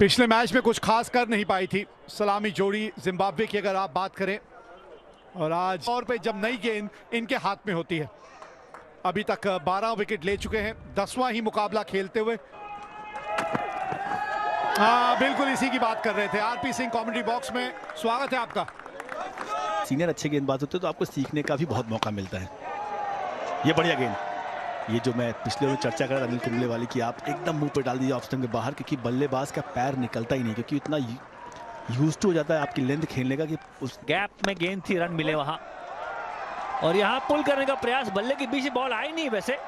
पिछले मैच में कुछ खास कर नहीं पाई थी सलामी जोड़ी जिम्बाब्वे की, अगर आप बात करें। और आज तौर पे जब नई गेंद इनके हाथ में होती है, अभी तक 12 विकेट ले चुके हैं, 10वां ही मुकाबला खेलते हुए। हाँ, बिल्कुल इसी की बात कर रहे थे। आरपी सिंह कमेंट्री बॉक्स में, स्वागत है आपका। सीनियर अच्छे गेंदबाज होते हैं तो आपको सीखने का भी बहुत मौका मिलता है। ये बढ़िया गेंद, ये जो मैं पिछले में चर्चा कर रहा था अनिल कुंबले वाली की, आप एकदम मुंह पे डाल दीजिए ऑफ स्टंप के बाहर, क्योंकि बल्लेबाज का पैर निकलता ही नहीं, क्योंकि इतना यूज्ड हो जाता है आपकी लेंथ खेलने का कि उस गैप में गेंद थी, रन मिले वहां। और यहां पुल करने का प्रयास, बल्ले के पीछे बॉल आई नहीं, वैसे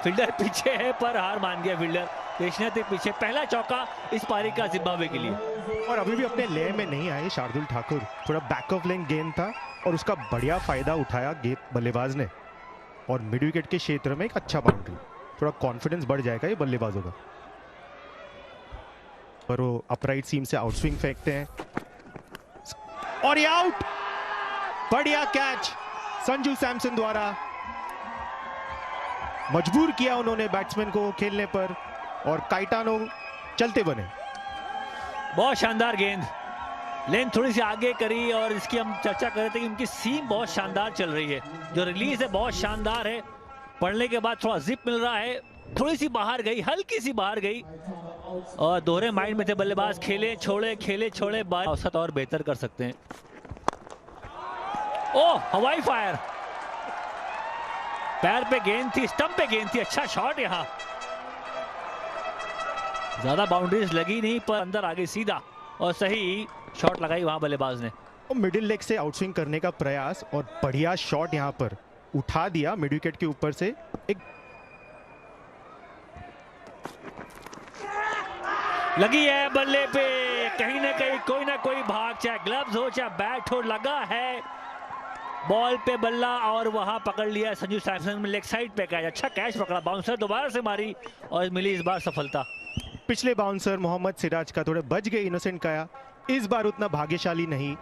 फील्डर पीछे है पर हार मान गया फील्डर। कृष्णा पीछे, पहला चौका इस पारी का जिम्बाब्वे के लिए। और अभी भी अपने लय में नहीं आए शार्दुल ठाकुर। थोड़ा बैक ऑफ लेन गेंद था और उसका बढ़िया फायदा उठाया बल्लेबाज ने, और मिड विकेट के क्षेत्र में एक अच्छा बाउंड्री। थोड़ा कॉन्फिडेंस बढ़ जाएगा ये बल्लेबाजों का। पर वो अपराइट सीम से आउटस्विंग फेंकते हैं और ये आउट। बढ़िया कैच संजू सैमसन द्वारा, मजबूर किया उन्होंने बैट्समैन को खेलने पर, और काइटानो चलते बने। बहुत शानदार गेंद, लेन थोड़ी सी आगे करी, और इसकी हम चर्चा कर रहे थे कि उनकी सीम बहुत शानदार चल रही है। जो रिलीज है बहुत शानदार है, पढ़ने के बाद थोड़ा जिप मिल रहा है। थोड़ी सी बाहर गई, हल्की सी बाहर गई, और दोहरे माइंड में थे बल्लेबाज। खेले छोड़े औसत और बेहतर कर सकते हैं। ओह, हवाई फायर, पैर पे गेंद थी, स्टंप पे गेंद थी। अच्छा शॉट, यहां ज्यादा बाउंड्रीज लगी नहीं, पर अंदर आगे सीधा और सही शॉट लगाई वहां बल्लेबाज ने। मिडिल लेग से आउटस्विंग करने का प्रयास, और बढ़िया शॉट यहां पर उठा दिया मिड विकेट के ऊपर से। एक लगी है बल्ले पे, कहीं ना कहीं कोई ना कोई भाग, चाहे ग्लव्स हो चाहे बैट हो, लगा है बॉल पे बल्ला, और वहां पकड़ लिया संजू सैमसन में। लेग साइड पे कैच, अच्छा कैच पकड़ा, बाउंसर दोबारा से मारी और मिली इस बार सफलता। पिछले बाउंसर मोहम्मद सिराज का थोड़े बच गए इनोसेंट काया, इस बार उतना भाग्यशाली नहीं।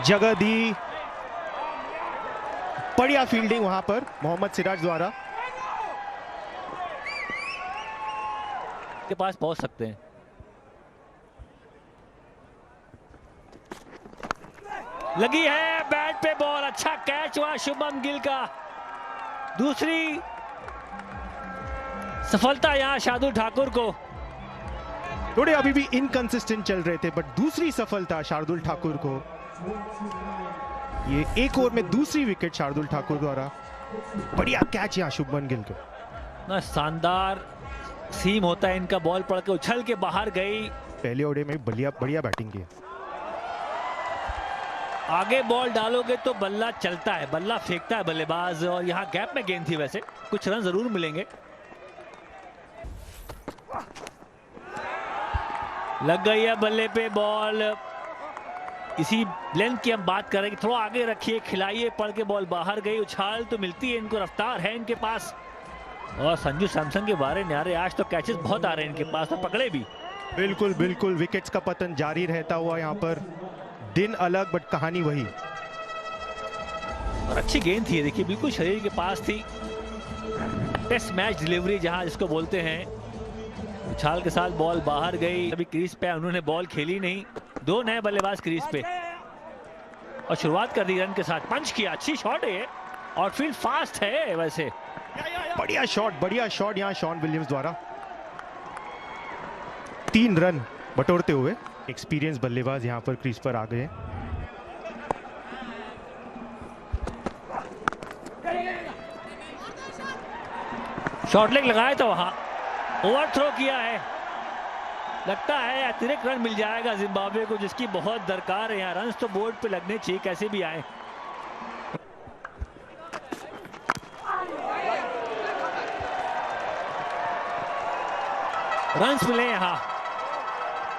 जगह दी, बढ़िया फील्डिंग वहां पर मोहम्मद सिराज द्वारा। के पास पहुंच सकते हैं। लगी है बैट पे बॉल, अच्छा कैच हुआ शुभम गिल का। दूसरी सफलता यहां शार्दुल ठाकुर को। थोड़े अभी भी इनकंसिस्टेंट चल रहे थे, बट दूसरी सफलता शार्दुल ठाकुर को। ये एक ओवर में दूसरी विकेट शार्दुल ठाकुर द्वारा। बढ़िया कैच यहां शुभमन गिल को। ना शानदार सीम होता है इनका, बॉल पड़ के उछल के बाहर गई। पहले ओवर में बढ़िया बैटिंग की। आगे बॉल डालोगे तो बल्ला चलता है, बल्ला फेंकता है बल्लेबाज, और यहां गैप में गेंद थी, वैसे कुछ रन जरूर मिलेंगे। लग गई है बल्ले पे बॉल। इसी लेंथ की हम बात कर रहे हैं कि थोड़ा आगे रखिए, खिलाइए, पड़ के बॉल बाहर गई। उछाल तो मिलती है इनको, रफ्तार है इनके पास। और संजू सैमसन के बारे न्यारे, आज तो कैचेस बहुत आ रहे हैं इनके पास, तो पकड़े भी। बिल्कुल विकेट्स का पतन जारी रहता हुआ यहाँ पर। दिन अलग बट कहानी वही। और अच्छी गेंद थी, देखिए बिल्कुल शरीर के पास थी। टेस्ट मैच डिलीवरी जहां जिसको बोलते हैं। उछाल के साथ बॉल बाहर गई, अभी क्रीज पे उन्होंने बॉल खेली नहीं। दो नए बल्लेबाज क्रीज पे, और शुरुआत कर दी रन के साथ। पंच किया, अच्छी शॉट है, आउटफील्ड फास्ट है वैसे। बढ़िया शॉट यहाँ शॉन विलियम्स द्वारा। 3 रन बटोरते हुए एक्सपीरियंस बल्लेबाज यहाँ पर क्रीज पर आ गए। शॉर्ट लेग लगाया था वहां, ओवर थ्रो किया है। लगता है अतिरिक्त रन मिल जाएगा जिम्बाब्वे को, जिसकी बहुत दरकार है। यहाँ रन्स तो बोर्ड पे लगने चाहिए, कैसे भी आए। रन्स मिले यहाँ,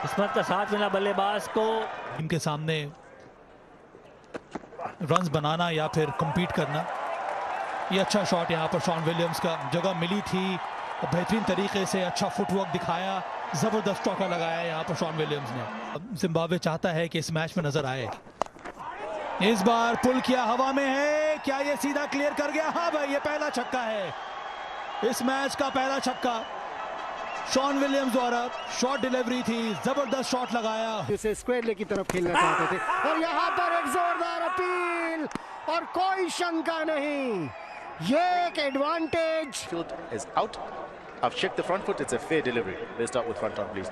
किस्मत का साथ मिला बल्लेबाज को। टीम के सामने रन्स बनाना या फिर compete करना। ये अच्छा शॉट यहाँ पर शॉन विलियम्स का, जगह मिली थी, बेहतरीन तरीके से अच्छा फुटवर्क दिखाया, जबरदस्त चौका लगाया यहाँ पर शॉन विलियम्स ने। जिम्बाब्वे चाहता है कि इस मैच में नजर आए। इस बार पुल किया, हवा में है, क्या ये सीधा क्लियर कर गया? हाँ भाई, ये पहला छक्का है इस मैच का, पहला छक्का शॉन विलियम्स द्वारा। शॉट डिलीवरी थी, जबरदस्त शॉट लगाया। इसे स्क्वायर लेग की तरफ खेलना चाहते थे और यहाँ पर एक जोरदार अपील और कोई शंका नहीं, ये एक advantage. Field is out. I've checked the front foot. It's a fair delivery. Let's start with front on, please.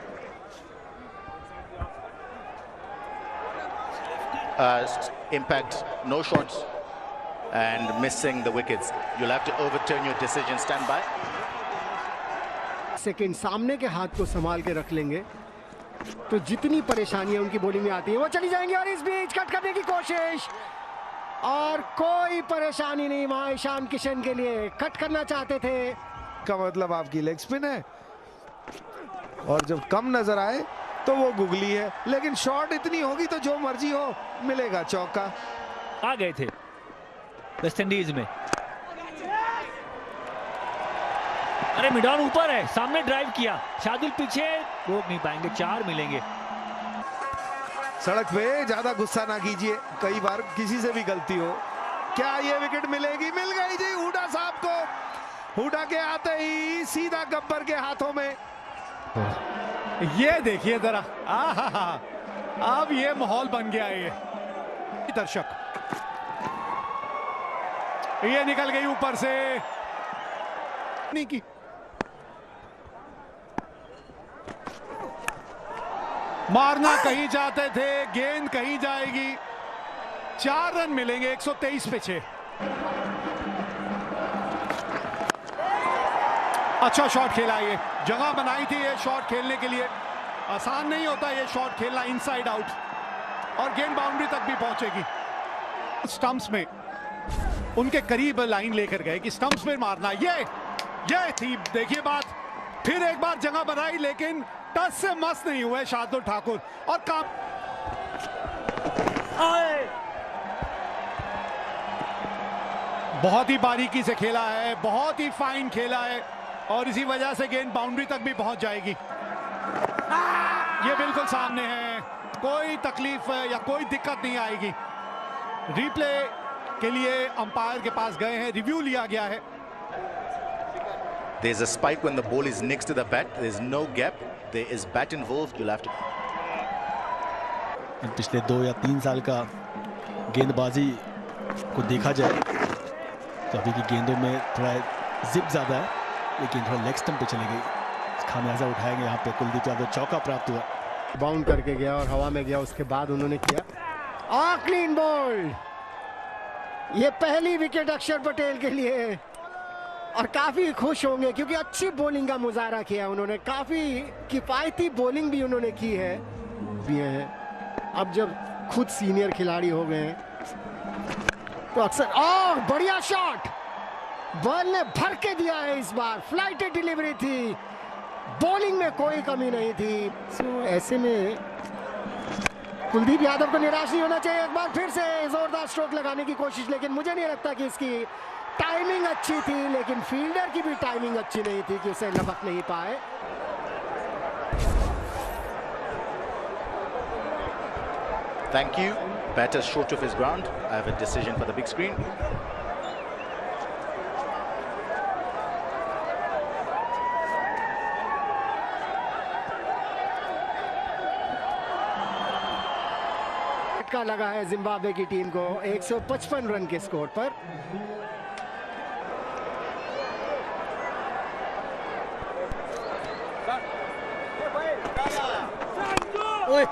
Impact, no shots, and missing the wickets. You'll have to overturn your decision. Stand by. Second सामने के हाथ को संभाल के रख लेंगे तो जितनी परेशानियां उनकी बॉलिंग में आती है वो चली जाएंगी। और इस बीच कट करने की कोशिश और कोई परेशानी नहीं वहां ईशान किशन के लिए। कट करना चाहते थे, का मतलब आपकी लेग स्पिन है और जब कम नजर आए तो वो गुगली है, लेकिन शॉट इतनी होगी तो जो मर्जी हो मिलेगा चौका। आ गए थे वेस्ट इंडीज में। अरे मिडॉन ऊपर है, सामने ड्राइव किया, शार्दुल पीछे, रोक नहीं पाएंगे, 4 मिलेंगे। सड़क पे ज्यादा गुस्सा ना कीजिए, कई बार किसी से भी गलती हो। क्या ये विकेट मिलेगी? मिल गई जी हुडा साहब को। हुडा के आते ही सीधा गब्बर के हाथों में। ये देखिए जरा, आहा, अब ये माहौल बन गया है। ये दर्शक, ये निकल गई ऊपर से, नहीं की। मारना कहीं जाते थे, गेंद कहीं जाएगी। 4 रन मिलेंगे 123 पे 6। अच्छा शॉट खेला, ये जगह बनाई थी ये शॉट खेलने के लिए। आसान नहीं होता ये शॉट खेलना इनसाइड आउट, और गेंद बाउंड्री तक भी पहुंचेगी। स्टंप्स में उनके करीब लाइन लेकर गए कि स्टंप्स में मारना। ये थी, देखिए बात, फिर एक बार जगह बनाई लेकिन टच से मस नहीं हुए शार्दुल ठाकुर। और काम बहुत ही बारीकी से खेला है, बहुत ही फाइन खेला है, और इसी वजह से गेंद बाउंड्री तक भी पहुंच जाएगी। ये बिल्कुल सामने है, कोई तकलीफ या कोई दिक्कत नहीं आएगी। रिप्ले के लिए अंपायर के पास गए हैं, रिव्यू लिया गया है। There's a spike when the ball is next to the bat. There's no gap. There is bat involved. You'll have to. पिछले 2 या 3 साल का गेंदबाजी को देखा जाए तो अभी की गेंदों में थोड़ा जिप ज़्यादा है, लेकिन थोड़ा लेग स्टंप पे चली गई। खामियाजा उठाएंगे यहाँ पे कुलदीप यादव, चौका प्राप्त हुआ। बाउंड करके गया और हवा में गया, उसके बाद उन्होंने किया क्लीन बॉल। ये पहली विकेट अक्षर पटेल के लिए, और काफी खुश होंगे क्योंकि अच्छी बॉलिंग का मुजाहरा किया उन्होंने। काफी किफायती बॉलिंग भी उन्होंने की है। अब जब खुद सीनियर खिलाड़ी हो गए तो अक्सर बढ़िया शॉट, बॉल ने भर के दिया है इस बार। फ्लाइटेड डिलीवरी थी, बॉलिंग में कोई कमी नहीं थी। ऐसे में कुलदीप यादव को निराश नहीं होना चाहिए। एक बार फिर से जोरदार स्ट्रोक लगाने की कोशिश, लेकिन मुझे नहीं लगता कि इसकी टाइमिंग अच्छी थी, लेकिन फील्डर की भी टाइमिंग अच्छी नहीं थी कि उसे लपक नहीं पाए। Thank you. Batter short of his ground. I have a decision for the big screen. झटका लगा है जिम्बाब्वे की टीम को 155 रन के स्कोर पर। ओए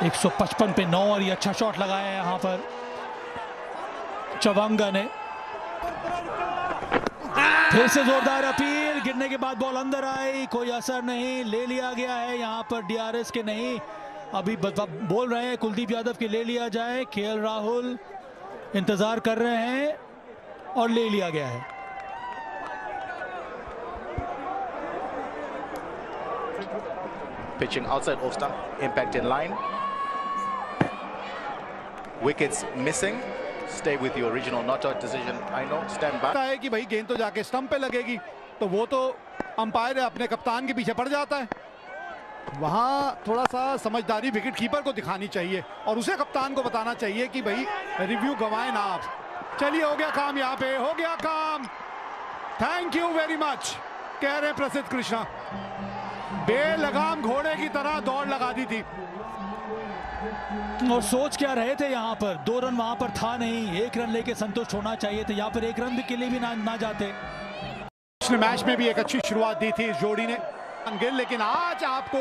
155 पे 9, और ये अच्छा शॉट लगाया है यहाँ पर चवंगा ने। फिर से जोरदार अपील, गिरने के बाद बॉल अंदर आई, कोई असर नहीं, ले लिया गया है यहाँ पर डीआरएस के नहीं। अभी बोल रहे हैं कुलदीप यादव के ले लिया जाए, केएल राहुल इंतजार कर रहे हैं और ले लिया गया है। Pitching outside off stump, impact in line. Wickets missing. Stay with your original not out decision. I know. Stand back. है कि भाई गेंद तो जाके स्टंप पे लगेगी, तो वो तो अंपायर अपने कप्तान के पीछे पड़ जाता है। वहां थोड़ा सा समझदारी विकेट कीपर को दिखानी चाहिए और उसे कप्तान को बताना चाहिए कि भाई रिव्यू गंवाए ना आप। चलिए हो गया काम, यहाँ पे हो गया काम। थैंक यू वेरी मच कह रहे प्रसिद्ध कृष्णा। बेलगाम घोड़े की तरह दौड़ लगा दी थी। और सोच क्या रहे थे यहाँ पर? 2 रन वहां पर था नहीं, 1 रन लेके संतुष्ट होना चाहिए थे। यहाँ पर 1 रन के लिए भी ना जाते। पिछले मैच में भी एक अच्छी शुरुआत दी थी इस जोड़ी ने गिल, लेकिन आज आपको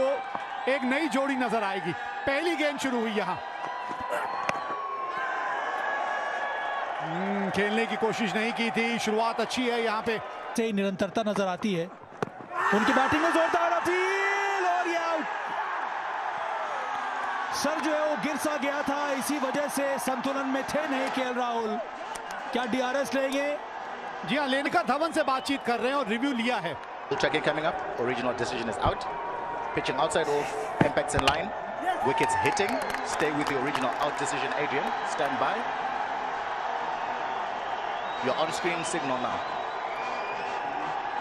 एक नई जोड़ी नजर आएगी। पहली गेंद शुरू हुई यहां, खेलने की कोशिश नहीं की थी। शुरुआत अच्छी है यहाँ पे, से निरंतरता नजर आती है उनकी बैटिंग में। जोरदार अपील और ये आउट। सर जो है वो गिर सा गया था, इसी वजह से संतुलन में थे नहीं केएल राहुल। क्या डीआरएस लेंगे? जी हाँ, लेनिका धवन से बातचीत कर रहे हैं और रिव्यू लिया है। Check coming up. Original decision is out. Pitching outside off. Impacts in line. Wickets hitting. Stay with the original out decision, Adrian. Stand by. Your on-screen signal now.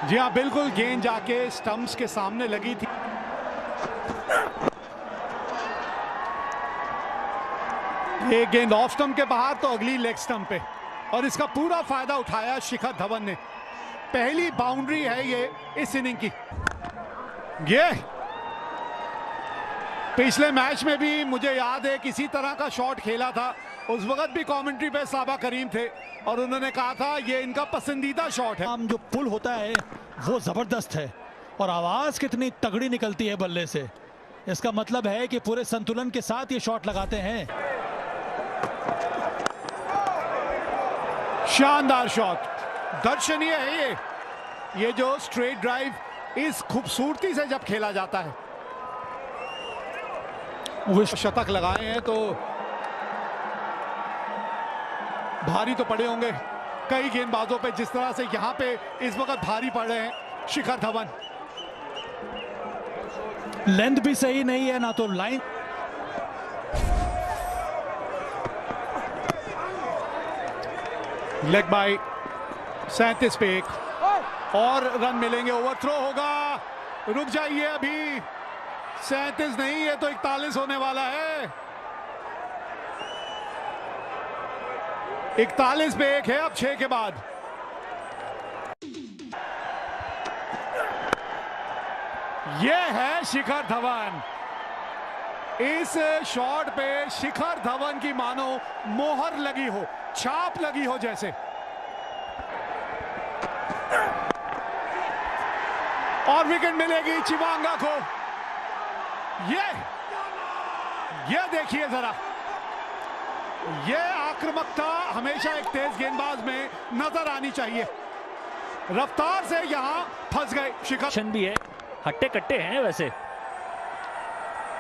जी हाँ, बिल्कुल गेंद जाके स्टंप्स के सामने लगी थी। एक गेंद ऑफ स्टंप के बाहर तो अगली लेग स्टंप पे, और इसका पूरा फायदा उठाया शिखर धवन ने। पहली बाउंड्री है ये इस इनिंग की। ये पिछले मैच में भी मुझे याद है किसी तरह का शॉट खेला था, उस वक्त भी कमेंट्री पे साबा करीम थे और उन्होंने कहा था ये इनका पसंदीदा शॉट है। जो पुल होता है वो जबरदस्त है और आवाज कितनी तगड़ी निकलती है बल्ले से। इसका मतलब है कि पूरे संतुलन के साथ ये शॉट लगाते हैं। शानदार शॉट, दर्शनीय है ये जो स्ट्रेट ड्राइव इस खूबसूरती से जब खेला जाता है। शतक लगाए हैं तो भारी तो पड़े होंगे कई गेंदबाजों पे, जिस तरह से यहां पे इस वक्त भारी पड़ रहे हैं शिखर धवन। लेंथ भी सही नहीं है ना, तो लाइन। लेग बाय 37 पे 1 और रन मिलेंगे। ओवरथ्रो होगा, रुक जाइए, अभी 37 नहीं है तो 41 होने वाला है। 41 पे 1 है अब 6 के बाद। ये है शिखर धवन। इस शॉट पे शिखर धवन की मानो मोहर लगी हो, छाप लगी हो जैसे। और विकेट मिलेगी चिवांगा को। ये देखिए जरा, ये आक्रामकता हमेशा एक तेज गेंदबाज में नजर आनी चाहिए। रफ्तार से यहां फंस गए शिखर। भी है, हट्टे कट्टे हैं वैसे।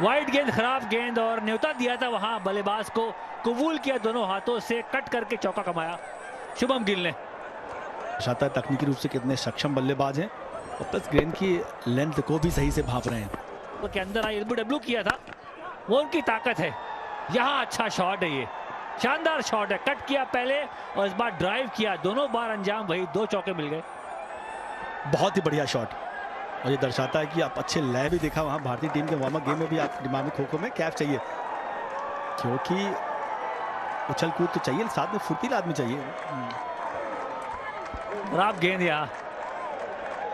वाइड गेंद, खराब गेंद और न्योता दिया था वहां बल्लेबाज को, कबूल किया, दोनों हाथों से कट करके चौका कमाया शुभम गिल ने। शाता तकनीकी रूप से कितने सक्षम बल्लेबाज हैं और प्लस गेंद की लेंथ को भी सही से भांप रहे हैं। के अंदर आई एलबीडब्ल्यू किया था, वो उनकी ताकत है। यहाँ अच्छा शॉट है, ये शानदार शॉट है। कट किया पहले और इस बार ड्राइव किया, दोनों बार अंजाम वही, 2 चौके मिल गए। बहुत ही बढ़िया शॉट, और ये दर्शाता है कि आप अच्छे लय भी देखा वहां भारतीय टीम के वार्म अप गेम में भी। आप दिमागी खो में कैच चाहिए, क्योंकि उछल कूद तो चाहिए, साथ में फुर्तीला आदमी चाहिए। खराब गेंद, यहाँ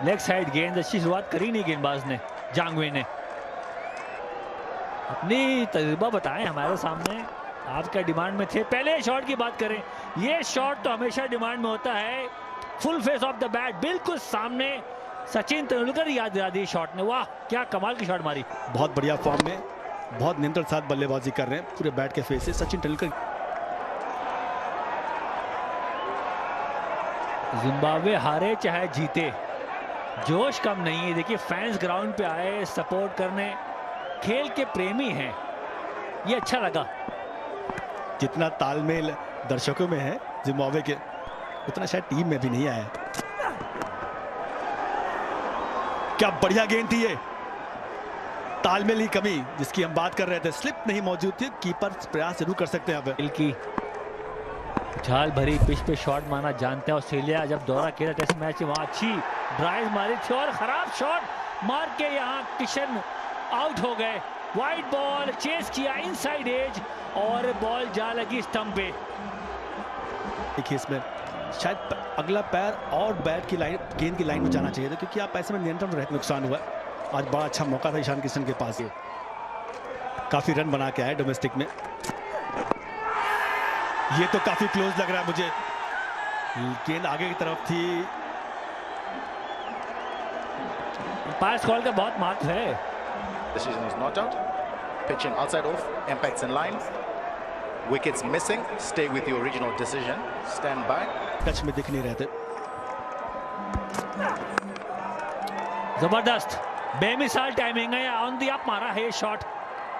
लेग साइड गेंद, अच्छी शुरुआत करी नहीं गेंदबाज ने, जांगवे ने। अपनी तजुर्बा बताएं हमारे सामने, आप क्या डिमांड में थे। पहले शॉट की बात करें, ये शॉट तो हमेशा डिमांड में होता है। Full face of the bat, बिल्कुल सामने सचिन तेंदुलकर याद दिला दी शॉट ने। वाह क्या कमाल की शॉट मारी। बहुत बढ़िया फॉर्म में, बहुत नियंत्रण साथ बल्लेबाजी कर रहे हैं पूरे बैट के फेस से सचिन तेंदुलकर। जिम्बाब्वे हारे चाहे जीते, जोश कम नहीं है। देखिए फैंस ग्राउंड पे आए सपोर्ट करने, खेल के प्रेमी हैं, ये अच्छा लगा। जितना तालमेल दर्शकों में है जिम्बाब्वे के, उतना शायद टीम में भी नहीं आया। क्या बढ़िया गेंद थी ये, तालमेल की कमी जिसकी हम बात कर रहे थे, स्लिप नहीं मौजूद थी। कीपर प्रयास जरूर कर सकते हैं। दिल की झाल भरी पिच पे शॉट मारना जानते हैं। ऑस्ट्रेलिया जब दौरा किया टेस्ट मैच, वहां अच्छी ड्राइव मारी थी और खराब शॉट मार के यहाँ किशन आउट हो गए। वाइड बॉल चेस किया इनसाइड एज और बॉल जा लगी स्टंप पे। देखिए इसमें शायद अगला पैर और बैट की लाइन, गेंद की लाइन में जाना चाहिए था, क्योंकि आप ऐसे में नियंत्रण रहते नुकसान हुआ। आज बड़ा अच्छा मौका था ईशान किशन के पास, ये काफी रन बना के आए डोमेस्टिक में। ये तो काफी क्लोज लग रहा है मुझे, गेंद आगे की तरफ थी। पास कॉल का बहुत महत्व है। Decision is not out. Pitching outside off, impacts in line. Wickets missing. Stay with the original decision. Stand by. Touch में दिख नहीं रहते। जबरदस्त बेमिसाल टाइमिंग है, ऑन दी अप मारा है शॉट।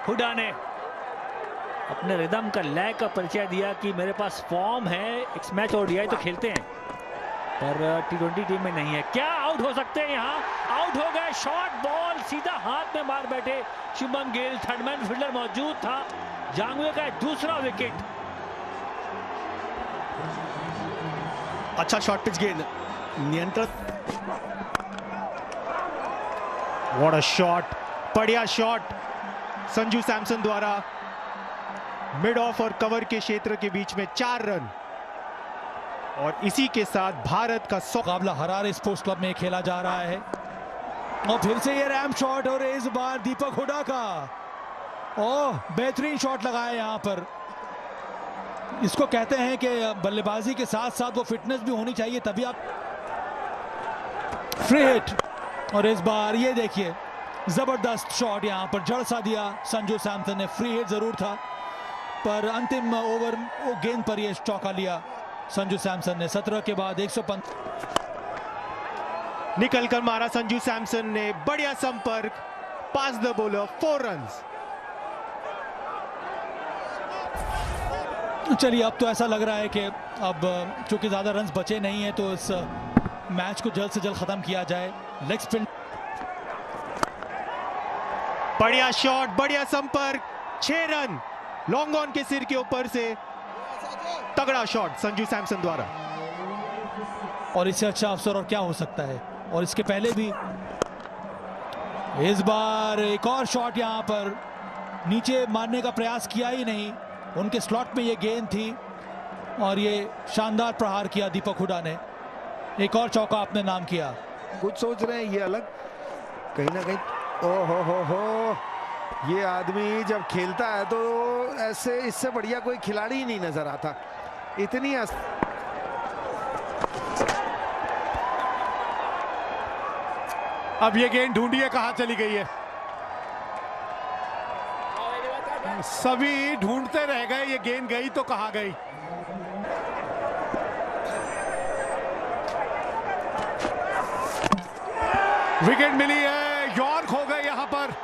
हुडा ने अपने रिदम का लय का परिचय दिया कि मेरे पास फॉर्म है, एक मैच ओडीआई तो खेलते हैं पर T20 टीम में नहीं है। क्या आउट हो सकते हैं यहाँ? आउट हो गए। शॉर्ट बॉल सीधा हाथ में मार बैठे शुभम गिल। थर्डमैन फील्डर मौजूद था। जांगवे का दूसरा विकेट। अच्छा शॉर्ट पिच गेंद, नियंत्रित। व्हाट अ शॉट, बढ़िया शॉट संजू सैमसन द्वारा। मिड ऑफ और कवर के क्षेत्र के बीच में 4 रन, और इसी के साथ भारत का मुकाबला हरारे स्पोर्ट्स क्लब में खेला जा रहा है। और फिर से ये रैम शॉट, और इस बार दीपक हुडा का ओह बेहतरीन शॉट लगाया यहाँ पर। इसको कहते हैं कि बल्लेबाजी के साथ साथ वो फिटनेस भी होनी चाहिए, तभी आप फ्री हिट। और इस बार ये देखिए जबरदस्त शॉट यहाँ पर जड़ सा दिया संजू सैमसन ने। फ्री हिट जरूर था पर अंतिम ओवर गेंद पर ये चौका लिया संजू सैमसन ने। 17 के बाद 105 निकलकर मारा संजू सैमसन ने। बढ़िया संपर्क, पास द बॉलर, 4 रन्स। चलिए अब तो ऐसा लग रहा है कि अब चूंकि ज्यादा रन्स बचे नहीं है तो इस मैच को जल्द से जल्द खत्म किया जाए। लेग स्पिन, बढ़िया शॉट, बढ़िया संपर्क, 6 रन लॉन्ग ऑन के सिर के ऊपर से। तगड़ा शॉट संजू सैमसन द्वारा। और इससे अच्छा अवसर और क्या हो सकता है। और इसके पहले भी इस बार एक और शॉट यहाँ पर नीचे मारने का प्रयास किया ही नहीं, उनके स्लॉट में ये गेंद थी और ये शानदार प्रहार किया दीपक हुडा ने। एक और चौका अपने नाम किया। कुछ सोच रहे हैं ये अलग, कहीं ना कहीं ओ हो ये आदमी जब खेलता है तो ऐसे इससे बढ़िया कोई खिलाड़ी ही नहीं नजर आता। इतनी अब ये गेंद ढूंढिए कहां चली गई है। सभी ढूंढते रह गए ये गेंद गई तो कहां गई। विकेट मिली है, यॉर्क हो गए यहां पर।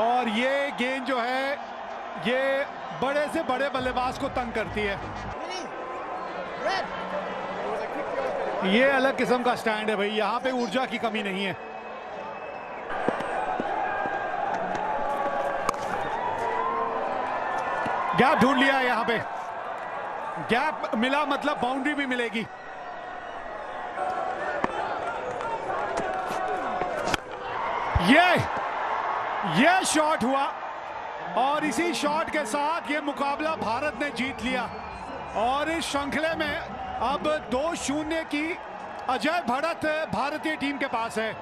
और ये गेंद जो है ये बड़े से बड़े बल्लेबाज को तंग करती है। ये अलग किस्म का स्टैंड है भाई, यहां पे ऊर्जा की कमी नहीं है। गैप ढूंढ लिया यहां पे, गैप मिला मतलब बाउंड्री भी मिलेगी। ये शॉट हुआ और इसी शॉट के साथ ये मुकाबला भारत ने जीत लिया और इस श्रृंखला में अब 2-0 की अजय बढ़त भारतीय टीम के पास है।